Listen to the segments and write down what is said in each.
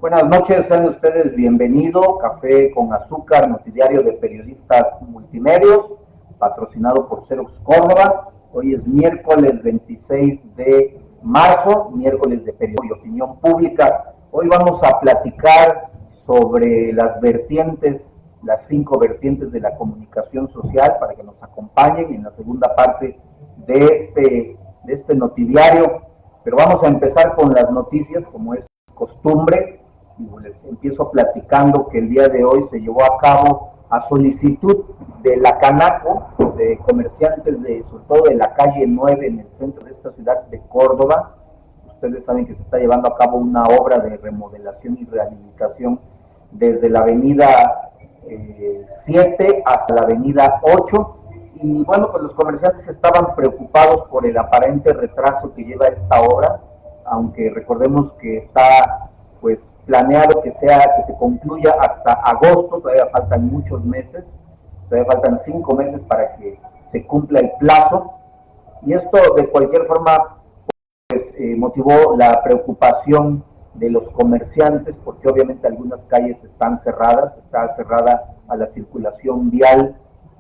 Buenas noches, sean ustedes bienvenidos. Café con Azúcar, noticiario de periodistas multimedios, patrocinado por Xerox Córdoba. Hoy es miércoles 26 de marzo, miércoles de periodismo y opinión pública. Hoy vamos a platicar sobre las vertientes, las 5 vertientes de la comunicación social, para que nos acompañen en la segunda parte de este noticiario. Pero vamos a empezar con las noticias, como es costumbre. Y les empiezo platicando que el día de hoy se llevó a cabo, a solicitud de la Canaco, de comerciantes sobre todo de la calle 9 en el centro de esta ciudad de Córdoba. Ustedes saben que se está llevando a cabo una obra de remodelación y rehabilitación desde la avenida 7 hasta la avenida 8. Y bueno, pues los comerciantes estaban preocupados por el aparente retraso que lleva esta obra, aunque recordemos que está pues planeado que se concluya hasta agosto. Todavía faltan muchos meses, todavía faltan 5 meses para que se cumpla el plazo, y esto de cualquier forma pues motivó la preocupación de los comerciantes, porque obviamente algunas calles están cerradas, está cerrada a la circulación vial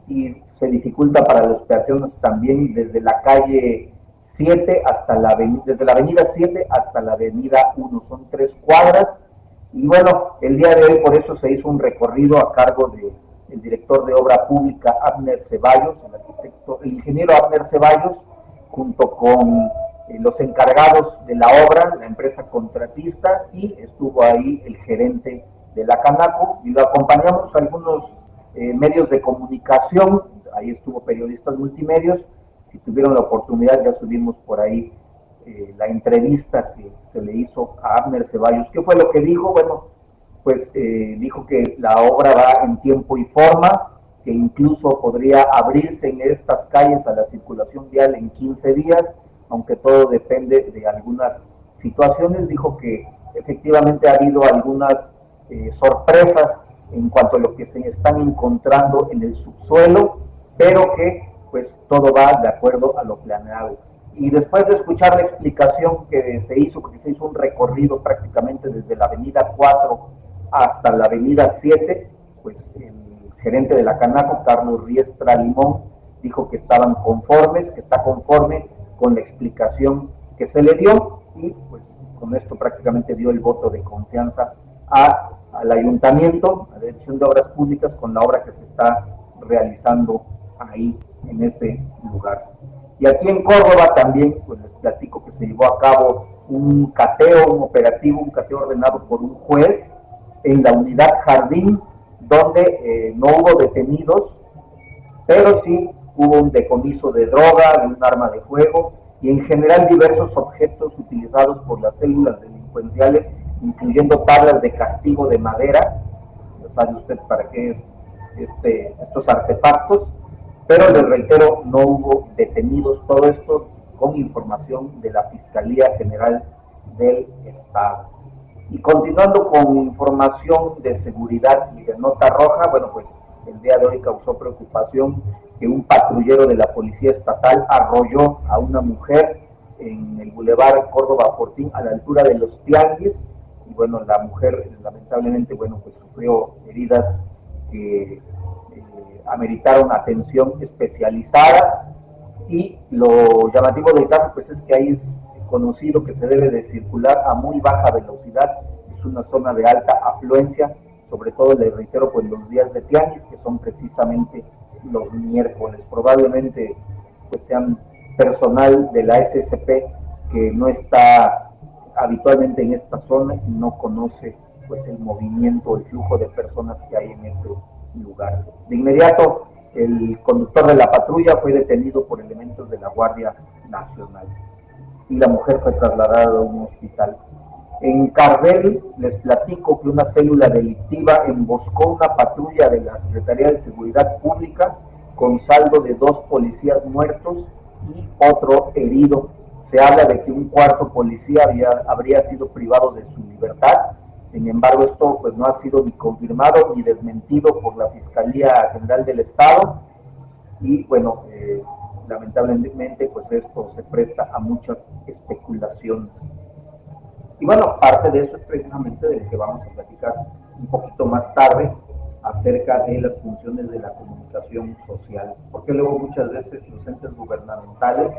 y se dificulta para los peatones también desde la calle 7 hasta desde la avenida 7 hasta la avenida 1, son 3 cuadras. Y bueno, el día de hoy por eso se hizo un recorrido a cargo del director de obra pública Abner Ceballos, el ingeniero Abner Ceballos, junto con los encargados de la obra, la empresa contratista, y estuvo ahí el gerente de la Canaco, y lo acompañamos a algunos medios de comunicación. Ahí estuvo periodistas multimedios. Si tuvieron la oportunidad, ya subimos por ahí la entrevista que se le hizo a Abner Ceballos. ¿Qué fue lo que dijo? Bueno, pues dijo que la obra va en tiempo y forma, que incluso podría abrirse en estas calles a la circulación vial en 15 días, aunque todo depende de algunas situaciones. Dijo que efectivamente ha habido algunas sorpresas en cuanto a lo que se están encontrando en el subsuelo, pero que pues todo va de acuerdo a lo planeado. Y después de escuchar la explicación que se hizo, porque se hizo un recorrido prácticamente desde la avenida 4 hasta la avenida 7, pues el gerente de la Canaco, Carlos Riestra Limón, dijo que estaban conformes, que está conforme con la explicación que se le dio, y pues con esto prácticamente dio el voto de confianza al ayuntamiento, a la Dirección de Obras Públicas, con la obra que se está realizando ahí en ese lugar. Y aquí en Córdoba también, pues les platico que se llevó a cabo un cateo, un operativo, un cateo ordenado por un juez en la unidad Jardín, donde no hubo detenidos, pero sí hubo un decomiso de droga, de un arma de fuego y en general diversos objetos utilizados por las células delincuenciales, incluyendo tablas de castigo de madera. Ya sabe usted para qué es estos artefactos, pero les reitero, no hubo detenidos. Todo esto con información de la Fiscalía General del Estado. Y continuando con información de seguridad y de nota roja, bueno, pues el día de hoy causó preocupación que un patrullero de la Policía Estatal arrolló a una mujer en el Boulevard Córdoba Fortín, a la altura de los Tianguis. Y bueno, la mujer lamentablemente, bueno, pues sufrió heridas que ameritaron atención especializada. Y lo llamativo del caso pues es que ahí es conocido que se debe de circular a muy baja velocidad, es una zona de alta afluencia, sobre todo les reitero pues los días de tianguis, que son precisamente los miércoles. Probablemente pues sean personal de la SSP que no está habitualmente en esta zona y no conoce pues el movimiento, el flujo de personas que hay en ese lugar. De inmediato el conductor de la patrulla fue detenido por elementos de la Guardia Nacional y la mujer fue trasladada a un hospital. En Cardel les platico que una célula delictiva emboscó una patrulla de la Secretaría de Seguridad Pública con saldo de 2 policías muertos y otro herido. Se habla de que un cuarto policía habría sido privado de su libertad. Sin embargo, esto pues no ha sido ni confirmado ni desmentido por la Fiscalía General del Estado. Y bueno, lamentablemente pues esto se presta a muchas especulaciones. Y bueno, parte de eso es precisamente de lo que vamos a platicar un poquito más tarde acerca de las funciones de la comunicación social, porque luego muchas veces los entes gubernamentales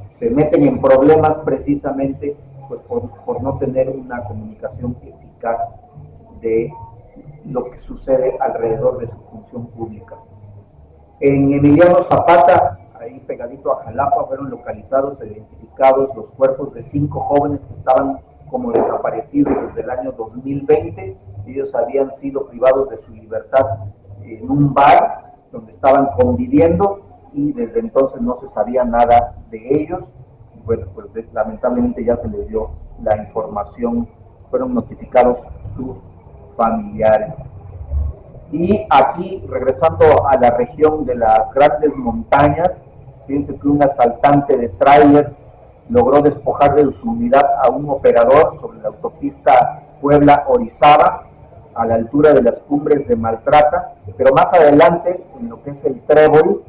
se meten en problemas precisamente pues por no tener una comunicación eficaz de lo que sucede alrededor de su función pública. En Emiliano Zapata, ahí pegadito a Jalapa, fueron localizados e identificados los cuerpos de 5 jóvenes que estaban como desaparecidos desde el año 2020. Ellos habían sido privados de su libertad en un bar donde estaban conviviendo y desde entonces no se sabía nada de ellos. Bueno, pues lamentablemente ya se les dio la información, fueron notificados sus familiares. Y aquí, regresando a la región de las grandes montañas, fíjense que un asaltante de trailers logró despojar de su unidad a un operador sobre la autopista Puebla-Orizaba, a la altura de las cumbres de Maltrata, pero más adelante, en lo que es el trébol,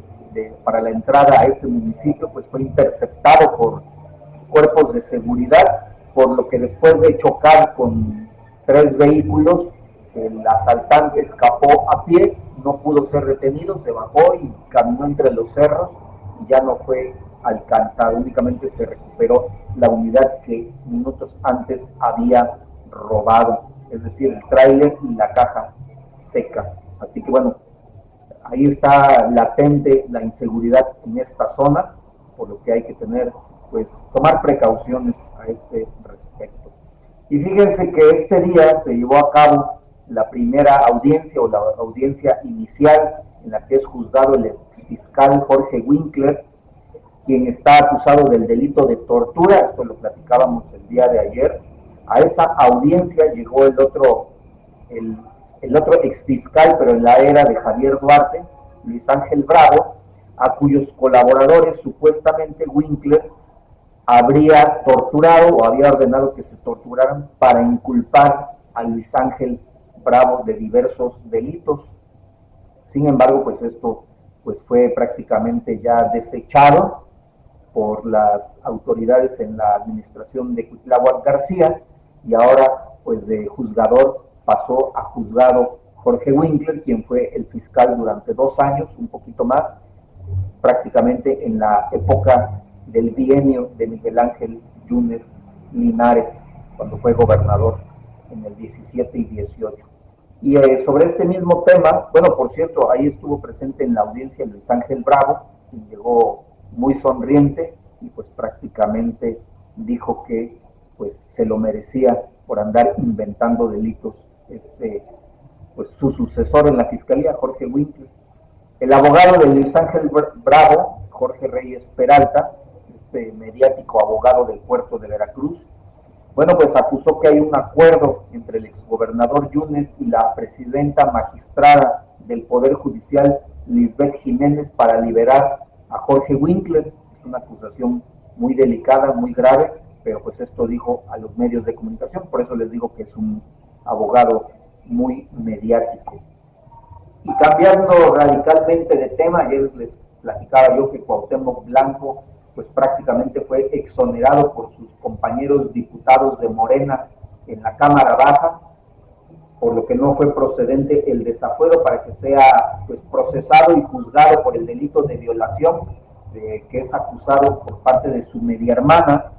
para la entrada a ese municipio, pues fue interceptado por cuerpos de seguridad, por lo que después de chocar con 3 vehículos, el asaltante escapó a pie, no pudo ser detenido, se bajó y caminó entre los cerros y ya no fue alcanzado, únicamente se recuperó la unidad que minutos antes había robado, es decir, el tráiler y la caja seca. Así que bueno, ahí está latente la inseguridad en esta zona, por lo que hay que tener, pues, tomar precauciones a este respecto. Y fíjense que este día se llevó a cabo la primera audiencia o la audiencia inicial en la que es juzgado el fiscal Jorge Winkler, quien está acusado del delito de tortura. Esto lo platicábamos el día de ayer. A esa audiencia llegó el, el otro exfiscal, pero en la era de Javier Duarte, Luis Ángel Bravo, a cuyos colaboradores supuestamente Winkler habría torturado o había ordenado que se torturaran para inculpar a Luis Ángel Bravo de diversos delitos. Sin embargo, pues esto pues fue prácticamente ya desechado por las autoridades en la administración de Cuitláhuac García, y ahora pues de juzgador pasó a juzgado Jorge Winkler, quien fue el fiscal durante 2 años, un poquito más, prácticamente en la época del bienio de Miguel Ángel Yunes Linares, cuando fue gobernador en el 17 y 18. Y sobre este mismo tema, bueno, por cierto, ahí estuvo presente en la audiencia Luis Ángel Bravo, quien llegó muy sonriente y pues prácticamente dijo que pues se lo merecía por andar inventando delitos pues su sucesor en la fiscalía, Jorge Winkler. El abogado de Luis Ángel Bravo, Jorge Reyes Peralta, este mediático abogado del puerto de Veracruz, bueno, pues acusó que hay un acuerdo entre el exgobernador Yunes y la presidenta magistrada del Poder Judicial, Lisbeth Jiménez, para liberar a Jorge Winkler. Es una acusación muy delicada, muy grave, pero pues esto dijo a los medios de comunicación, por eso les digo que es un abogado muy mediático. Y cambiando radicalmente de tema, ayer les platicaba yo que Cuauhtémoc Blanco pues prácticamente fue exonerado por sus compañeros diputados de Morena en la Cámara Baja, por lo que no fue procedente el desafuero para que sea pues procesado y juzgado por el delito de violación que es acusado por parte de su media hermana.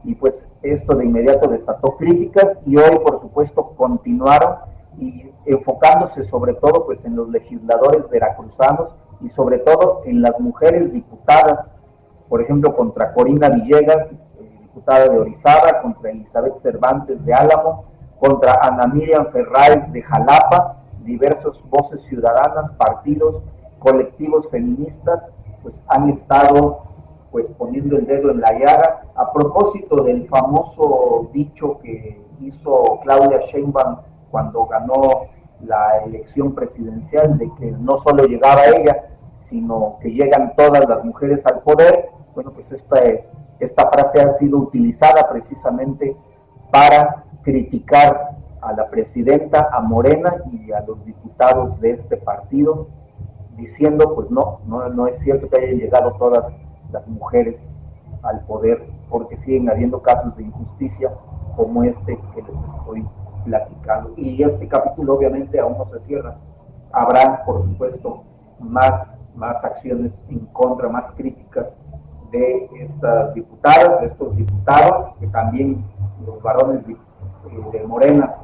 Y pues esto de inmediato desató críticas y hoy por supuesto continuaron y enfocándose sobre todo pues en los legisladores veracruzanos y sobre todo en las mujeres diputadas, por ejemplo contra Corina Villegas, diputada de Orizaba, contra Elizabeth Cervantes de Álamo, contra Ana Miriam Ferráez de Jalapa, diversas voces ciudadanas, partidos, colectivos feministas, pues han estado pues poniendo el dedo en la llaga a propósito del famoso dicho que hizo Claudia Sheinbaum cuando ganó la elección presidencial, de que no solo llegaba ella, sino que llegan todas las mujeres al poder. Bueno, pues esta frase ha sido utilizada precisamente para criticar a la presidenta, a Morena y a los diputados de este partido, diciendo pues no es cierto que hayan llegado todas las mujeres al poder, porque siguen habiendo casos de injusticia como este que les estoy platicando. Y este capítulo obviamente aún no se cierra. Habrá, por supuesto, más acciones en contra, más críticas de estas diputadas, de estos diputados, que también los varones de Morena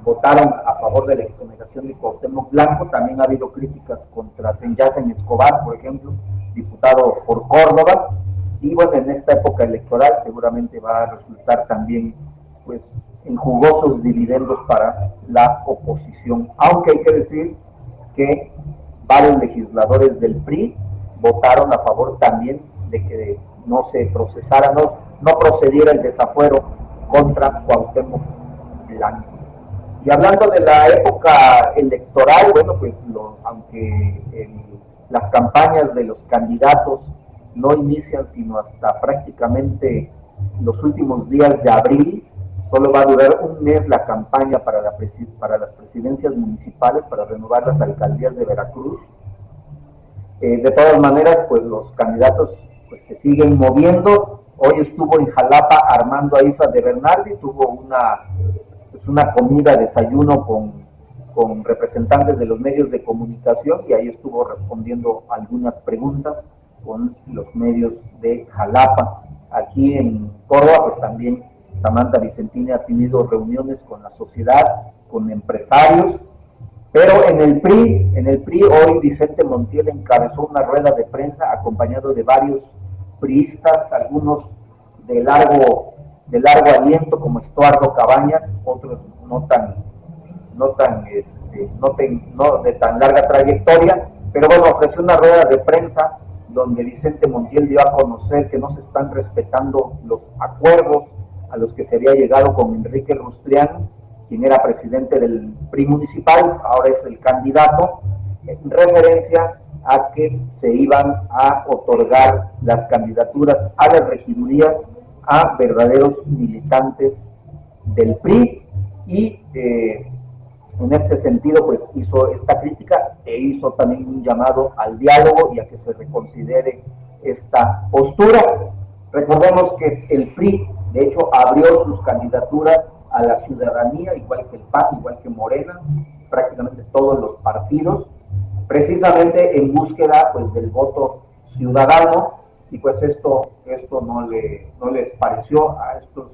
votaron a favor de la exoneración de Cuauhtémoc Blanco. También ha habido críticas contra Senyacen Escobar, por ejemplo, diputado por Córdoba. Y bueno, en esta época electoral seguramente va a resultar también pues en jugosos dividendos para la oposición, aunque hay que decir que varios legisladores del PRI votaron a favor también de que no se procesara, no procediera el desafuero contra Cuauhtémoc Blanco. Y hablando de la época electoral, bueno, pues aunque las campañas de los candidatos no inician sino hasta prácticamente los últimos días de abril, solo va a durar un mes la campaña para las presidencias municipales, para renovar las alcaldías de Veracruz. De todas maneras, pues los candidatos pues, se siguen moviendo. Hoy estuvo en Jalapa Armando Aiza de Bernardi, tuvo una comida, desayuno con representantes de los medios de comunicación, y ahí estuvo respondiendo algunas preguntas con los medios de Jalapa. Aquí en Córdoba, pues también Samantha Vicentini ha tenido reuniones con la sociedad, con empresarios, pero en el PRI hoy Vicente Montiel encabezó una rueda de prensa acompañado de varios priistas, algunos de largo aliento como Estuardo Cabañas, otros no de tan larga trayectoria, pero bueno, ofreció una rueda de prensa donde Vicente Montiel dio a conocer que no se están respetando los acuerdos a los que se había llegado con Enrique Rustrián, quien era presidente del PRI municipal, ahora es el candidato, en referencia a que se iban a otorgar las candidaturas a las regidurías a verdaderos militantes del PRI, y en este sentido pues hizo esta crítica e hizo también un llamado al diálogo y a que se reconsidere esta postura. Recordemos que el PRI de hecho abrió sus candidaturas a la ciudadanía, igual que el PAN, igual que Morena, prácticamente todos los partidos, precisamente en búsqueda pues del voto ciudadano, y pues esto no les pareció a estos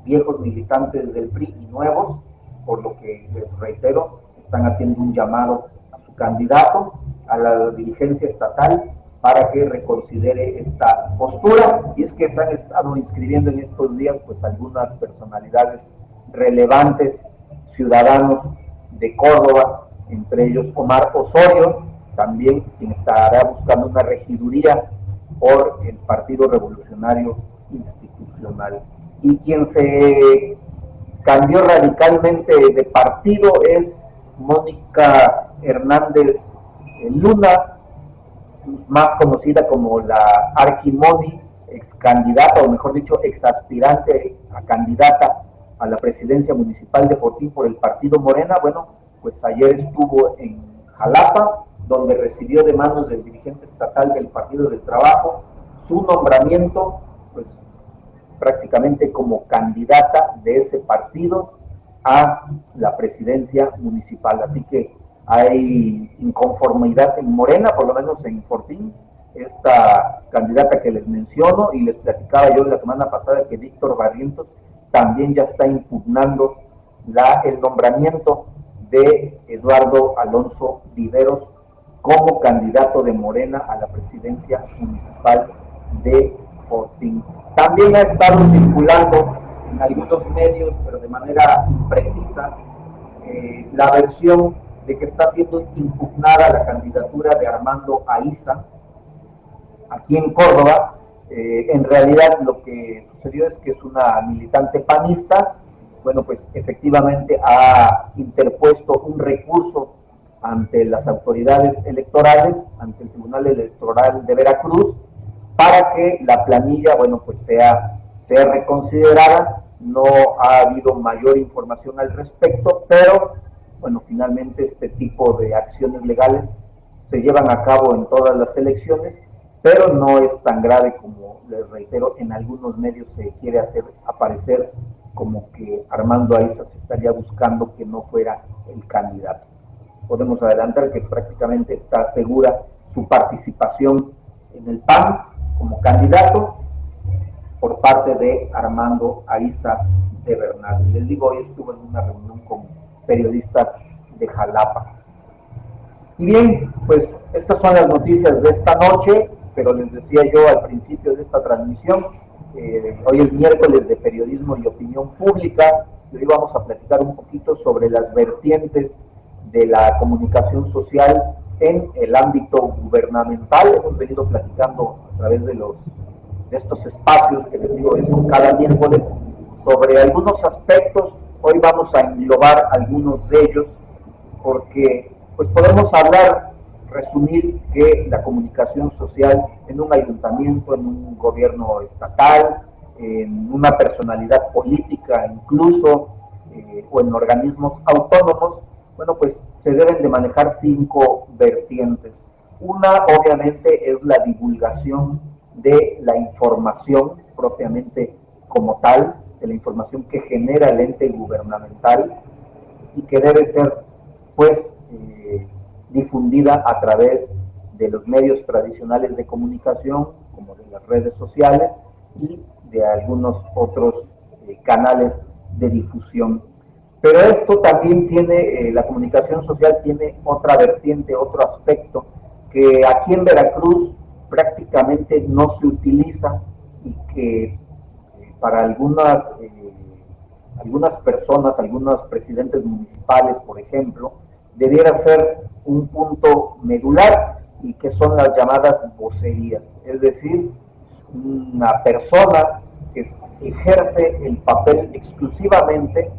viejos militantes del PRI y nuevos, por lo que les reitero, están haciendo un llamado a su candidato, a la dirigencia estatal, para que reconsidere esta postura. Y es que se han estado inscribiendo en estos días pues algunas personalidades relevantes, ciudadanos de Córdoba, entre ellos Omar Osorio, también quien estará buscando una regiduría por el Partido Revolucionario Institucional. Y quien se cambió radicalmente de partido es Mónica Hernández Luna, más conocida como la Arquimoni, ex candidata, o mejor dicho, ex aspirante a candidata a la presidencia municipal de Fortín por el partido Morena. Bueno, pues ayer estuvo en Jalapa, donde recibió de manos del dirigente estatal del Partido del Trabajo su nombramiento, pues prácticamente como candidata de ese partido a la presidencia municipal. Así que hay inconformidad en Morena, por lo menos en Fortín, esta candidata que les menciono, y les platicaba yo la semana pasada que Víctor Barrientos también ya está impugnando el nombramiento de Eduardo Alonso Viveros como candidato de Morena a la presidencia municipal de Fortín. También ha estado circulando en algunos medios, pero de manera imprecisa, la versión de que está siendo impugnada la candidatura de Armando Aiza aquí en Córdoba. En realidad lo que sucedió es que es una militante panista. Bueno, pues efectivamente ha interpuesto un recurso ante las autoridades electorales, ante el Tribunal Electoral de Veracruz, para que la planilla, bueno, pues sea reconsiderada. No ha habido mayor información al respecto, pero bueno, finalmente este tipo de acciones legales se llevan a cabo en todas las elecciones, pero no es tan grave como les reitero, en algunos medios se quiere hacer aparecer como que Armando Ariza se estaría buscando que no fuera el candidato. Podemos adelantar que prácticamente está segura su participación en el PAN como candidato por parte de Armando Ariza de Bernal. Les digo, hoy estuvo en una reunión con periodistas de Jalapa. Y bien, pues estas son las noticias de esta noche, pero les decía yo al principio de esta transmisión, hoy es miércoles de periodismo y opinión pública, y hoy vamos a platicar un poquito sobre las vertientes de la comunicación social en el ámbito gubernamental. Hemos venido platicando a través de estos espacios que les digo son cada miércoles sobre algunos aspectos. Hoy vamos a englobar algunos de ellos porque pues podemos hablar, resumir que la comunicación social en un ayuntamiento, en un gobierno estatal, en una personalidad política incluso, o en organismos autónomos, bueno, pues se deben de manejar 5 vertientes. Una, obviamente, es la divulgación de la información propiamente como tal, de la información que genera el ente gubernamental y que debe ser, pues, difundida a través de los medios tradicionales de comunicación, como de las redes sociales y de algunos otros canales de difusión. Pero esto también tiene, la comunicación social tiene otra vertiente, otro aspecto, que aquí en Veracruz prácticamente no se utiliza y que para algunas personas, algunos presidentes municipales, por ejemplo, debiera ser un punto medular y que son las llamadas vocerías, es decir, una persona que ejerce el papel exclusivamente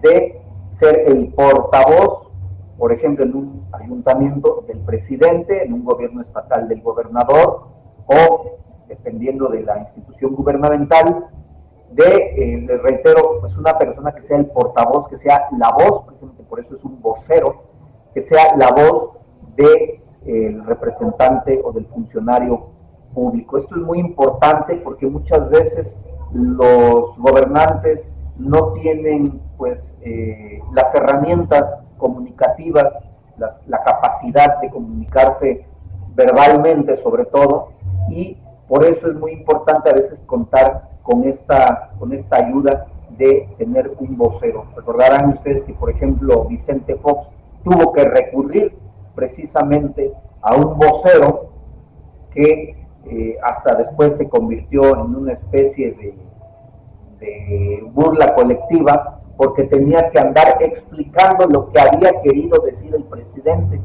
de ser el portavoz, por ejemplo, en un ayuntamiento del presidente, en un gobierno estatal del gobernador o, dependiendo de la institución gubernamental, les reitero, pues una persona que sea el portavoz, que sea la voz, precisamente por eso es un vocero, que sea la voz del representante o del funcionario público. Esto es muy importante porque muchas veces los gobernantes no tienen pues las herramientas comunicativas, la capacidad de comunicarse verbalmente sobre todo, y por eso es muy importante a veces contar con esta ayuda de tener un vocero. Recordarán ustedes que, por ejemplo, Vicente Fox tuvo que recurrir precisamente a un vocero que hasta después se convirtió en una especie de burla colectiva, porque tenía que andar explicando lo que había querido decir el presidente.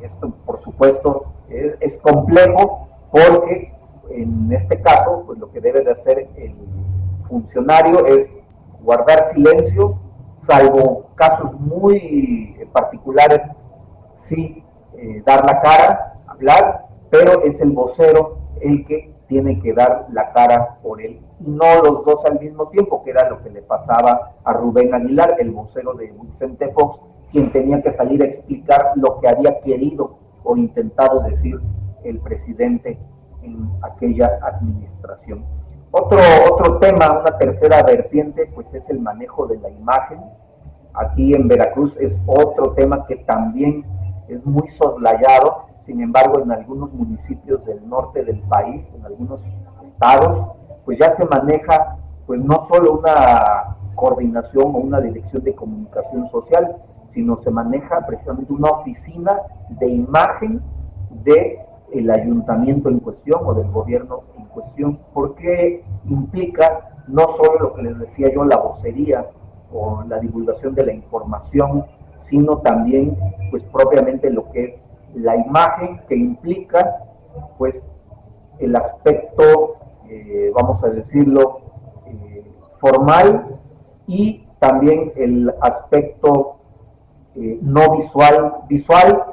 Esto, por supuesto, es complejo, porque en este caso, pues lo que debe de hacer el funcionario es guardar silencio, salvo casos muy particulares, sí, dar la cara, hablar, pero es el vocero el que tiene que dar la cara por él, y no los dos al mismo tiempo, que era lo que le pasaba a Rubén Aguilar, el vocero de Vicente Fox, quien tenía que salir a explicar lo que había querido o intentado decir el presidente en aquella administración. Otro tema, una tercera vertiente, pues es el manejo de la imagen. Aquí en Veracruz es otro tema que también es muy soslayado. Sin embargo, en algunos municipios del norte del país, en algunos estados, pues ya se maneja pues no solo una coordinación o una dirección de comunicación social, sino se maneja precisamente una oficina de imagen del ayuntamiento en cuestión o del gobierno en cuestión, porque implica no solo lo que les decía yo, la vocería o la divulgación de la información, sino también pues propiamente lo que es la imagen, que implica pues el aspecto, vamos a decirlo, formal, y también el aspecto no visual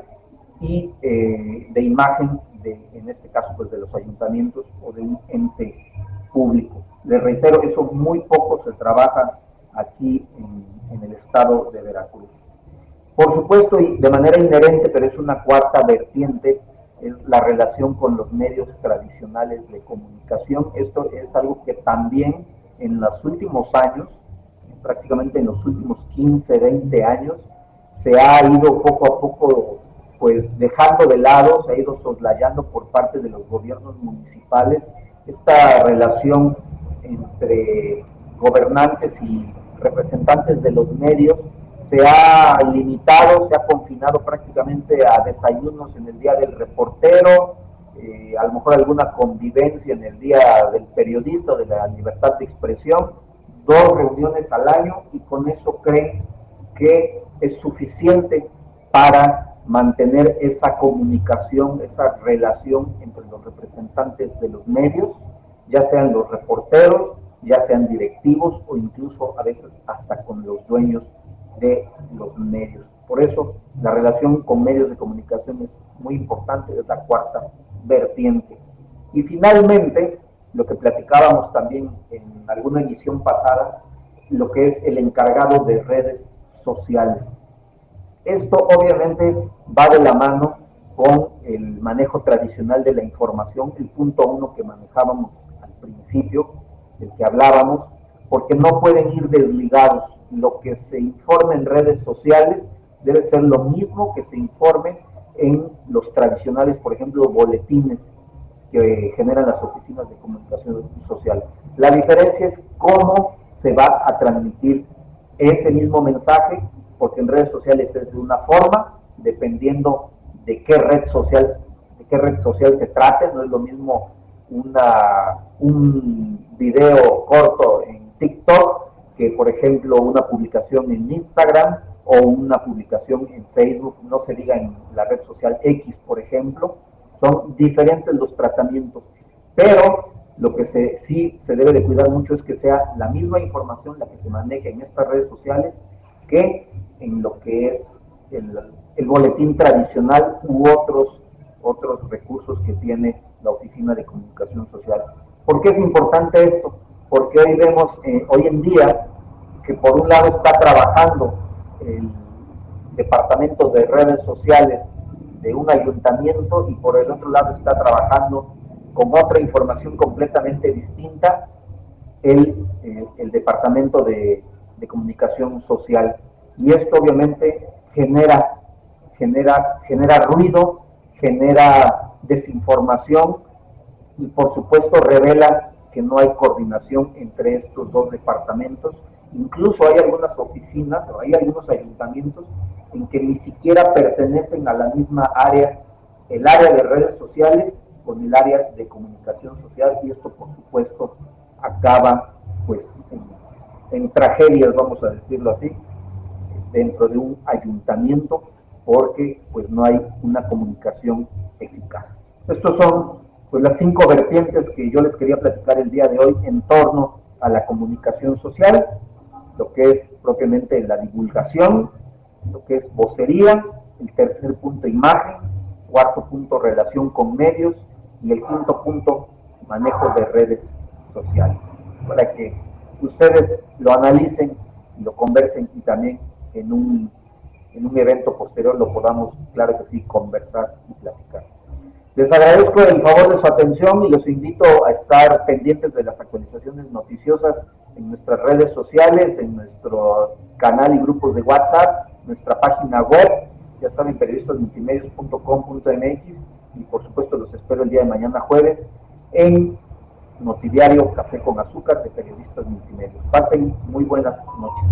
y de imagen, en este caso pues de los ayuntamientos o de un ente público. Les reitero, eso muy poco se trabaja aquí en el estado de Veracruz. Por supuesto, y de manera inherente, pero es una cuarta vertiente, es la relación con los medios tradicionales de comunicación. Esto es algo que también en los últimos años, prácticamente en los últimos 15, 20 años, se ha ido poco a poco pues dejando de lado, se ha ido soslayando por parte de los gobiernos municipales esta relación entre gobernantes y representantes de los medios. Se ha limitado, se ha confinado prácticamente a desayunos en el día del reportero, a lo mejor alguna convivencia en el día del periodista, de la libertad de expresión, 2 reuniones al año, y con eso creen que es suficiente para mantener esa comunicación, esa relación entre los representantes de los medios, ya sean los reporteros, ya sean directivos o incluso a veces hasta con los dueños de los medios. Por eso la relación con medios de comunicación es muy importante, es la cuarta vertiente. Y finalmente, lo que platicábamos también en alguna emisión pasada, lo que es el encargado de redes sociales. Esto obviamente va de la mano con el manejo tradicional de la información, el punto 1 que manejábamos al principio, del que hablábamos, porque no pueden ir desligados. Lo que se informe en redes sociales debe ser lo mismo que se informe en los tradicionales, por ejemplo, boletines que generan las oficinas de comunicación social. La diferencia es cómo se va a transmitir ese mismo mensaje, porque en redes sociales es de una forma, dependiendo de qué red social se trate. No es lo mismo un video corto en TikTok que, por ejemplo, una publicación en Instagram o una publicación en Facebook, no se diga en la red social X, por ejemplo. Son diferentes los tratamientos, pero lo que sí se debe de cuidar mucho es que sea la misma información la que se maneje en estas redes sociales que en lo que es el boletín tradicional u otros recursos que tiene la Oficina de Comunicación Social. ¿Por qué es importante esto? Porque hoy vemos, hoy en día, que por un lado está trabajando el departamento de redes sociales de un ayuntamiento y por el otro lado está trabajando con otra información completamente distinta el departamento de comunicación social. Y esto obviamente genera ruido, genera desinformación y por supuesto revela que no hay coordinación entre estos dos departamentos. Incluso hay algunas oficinas o hay algunos ayuntamientos en que ni siquiera pertenecen a la misma área, el área de redes sociales con el área de comunicación social, y esto por supuesto acaba pues en tragedias, vamos a decirlo así, dentro de un ayuntamiento, porque pues no hay una comunicación eficaz. Estos son pues las 5 vertientes que yo les quería platicar el día de hoy en torno a la comunicación social, lo que es propiamente la divulgación, lo que es vocería, el tercer punto imagen, cuarto punto relación con medios y el quinto punto manejo de redes sociales, para que ustedes lo analicen y lo conversen y también en un evento posterior lo podamos, claro que sí, conversar y platicar. Les agradezco el favor de su atención y los invito a estar pendientes de las actualizaciones noticiosas en nuestras redes sociales, en nuestro canal y grupos de WhatsApp, nuestra página web, ya saben, periodistasmultimedios.com.mx, y por supuesto los espero el día de mañana jueves en Notidiario Café con Azúcar de Periodistas Multimedios. Pasen muy buenas noches.